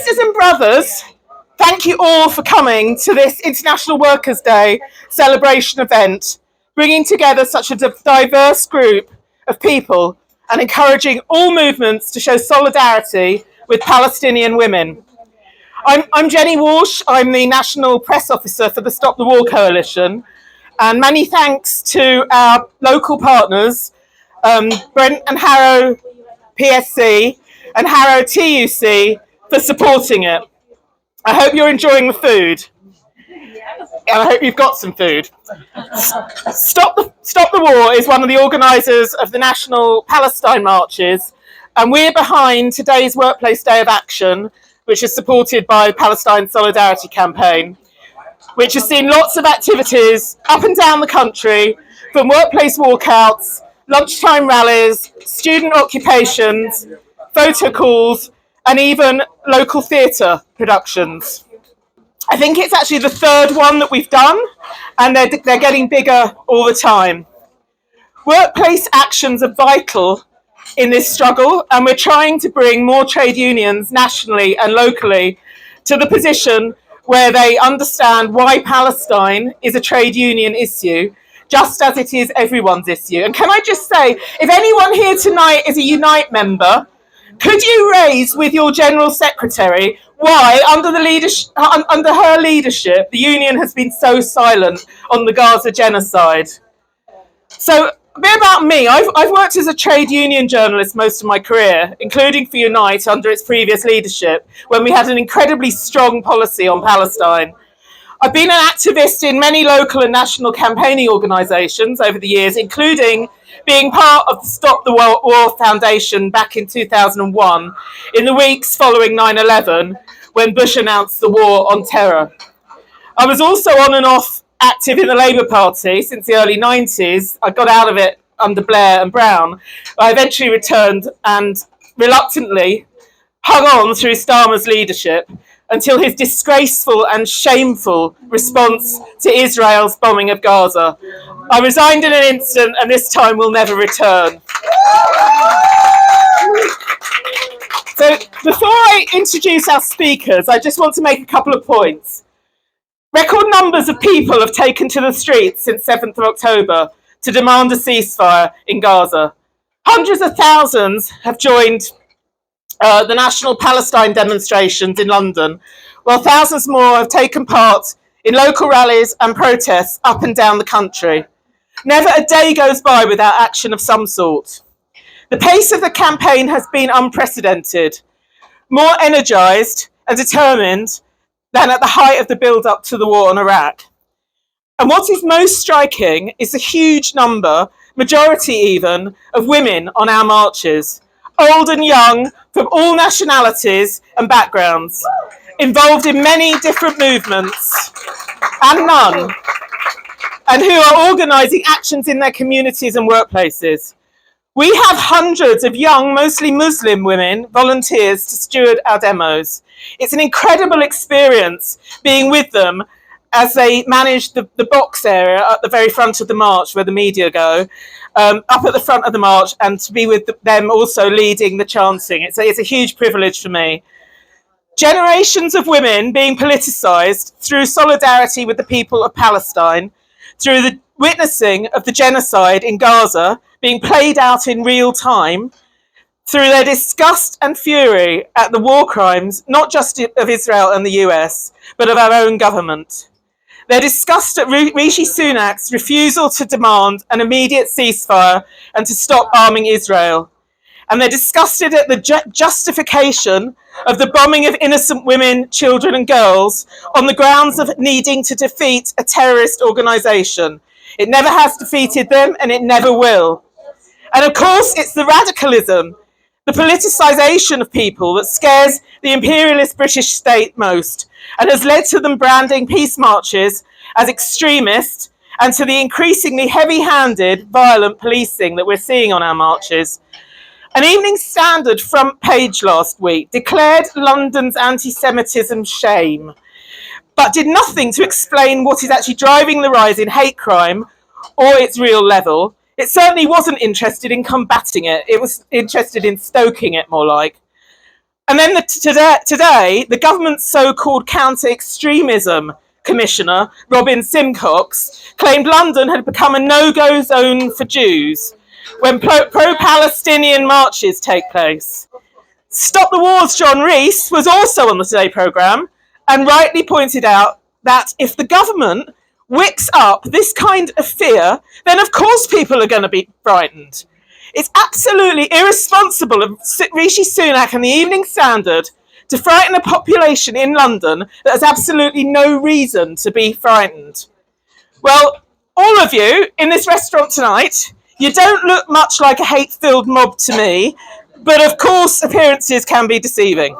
Sisters and brothers, thank you all for coming to this International Workers' Day celebration event, bringing together such a diverse group of people and encouraging all movements to show solidarity with Palestinian women. I'm Jennie Walsh. I'm the National Press Officer for the Stop the War Coalition, and many thanks to our local partners, Brent and Harrow PSC and Harrow TUC, for supporting it. I hope you're enjoying the food, and I hope you've got some food. Stop the War is one of the organisers of the National Palestine marches, and we're behind today's Workplace Day of Action, which is supported by the Palestine Solidarity Campaign, which has seen lots of activities up and down the country, from workplace walkouts, lunchtime rallies, student occupations, photo calls, and even local theatre productions. I think it's actually the third one that we've done, and they're getting bigger all the time. Workplace actions are vital in this struggle, and we're trying to bring more trade unions nationally and locally to the position where they understand why Palestine is a trade union issue, just as it is everyone's issue. And can I just say, if anyone here tonight is a Unite member, could you raise with your General Secretary why, under her leadership, the union has been so silent on the Gaza genocide? So, a bit about me. I've worked as a trade union journalist most of my career, including for Unite under its previous leadership, when we had an incredibly strong policy on Palestine. I've been an activist in many local and national campaigning organisations over the years, including being part of the Stop the War Foundation back in 2001, in the weeks following 9/11, when Bush announced the war on terror. I was also on and off active in the Labour Party since the early 90s. I got out of it under Blair and Brown. I eventually returned and reluctantly hung on through Starmer's leadership until his disgraceful and shameful response to Israel's bombing of Gaza. I resigned in an instant, and this time will never return. So before I introduce our speakers, I just want to make a couple of points. Record numbers of people have taken to the streets since 7th of October to demand a ceasefire in Gaza. Hundreds of thousands have joined the National Palestine demonstrations in London, while thousands more have taken part in local rallies and protests up and down the country. Never a day goes by without action of some sort. The pace of the campaign has been unprecedented, more energised and determined than at the height of the build-up to the war on Iraq. And what is most striking is the huge number, majority even, of women on our marches, old and young, from all nationalities and backgrounds, involved in many different movements and none, and who are organising actions in their communities and workplaces. We have hundreds of young, mostly Muslim women, volunteers to steward our demos. It's an incredible experience being with them as they manage the box area at the very front of the march where the media go, up at the front of the march, and to be with them also leading the chanting. It's a huge privilege for me. Generations of women being politicised through solidarity with the people of Palestine, through the witnessing of the genocide in Gaza being played out in real time, through their disgust and fury at the war crimes, not just of Israel and the US, but of our own government. Their disgust at Rishi Sunak's refusal to demand an immediate ceasefire and to stop arming Israel. And they're disgusted at the justification of the bombing of innocent women, children and girls on the grounds of needing to defeat a terrorist organisation. It never has defeated them, and it never will. And of course, it's the radicalism, the politicisation of people that scares the imperialist British state most, and has led to them branding peace marches as extremist, and to the increasingly heavy-handed, violent policing that we're seeing on our marches. An Evening Standard front page last week declared London's anti-Semitism shame, but did nothing to explain what is actually driving the rise in hate crime or its real level. It certainly wasn't interested in combating it. It was interested in stoking it, more like. And then today, the government's so-called counter-extremism commissioner, Robin Simcox, claimed London had become a no-go zone for Jews when pro-Palestinian marches take place. Stop the Wars John Rees was also on the Today programme and rightly pointed out that if the government whips up this kind of fear, then of course people are going to be frightened. It's absolutely irresponsible of Rishi Sunak and the Evening Standard to frighten a population in London that has absolutely no reason to be frightened. Well, all of you in this restaurant tonight, you don't look much like a hate-filled mob to me, but of course appearances can be deceiving.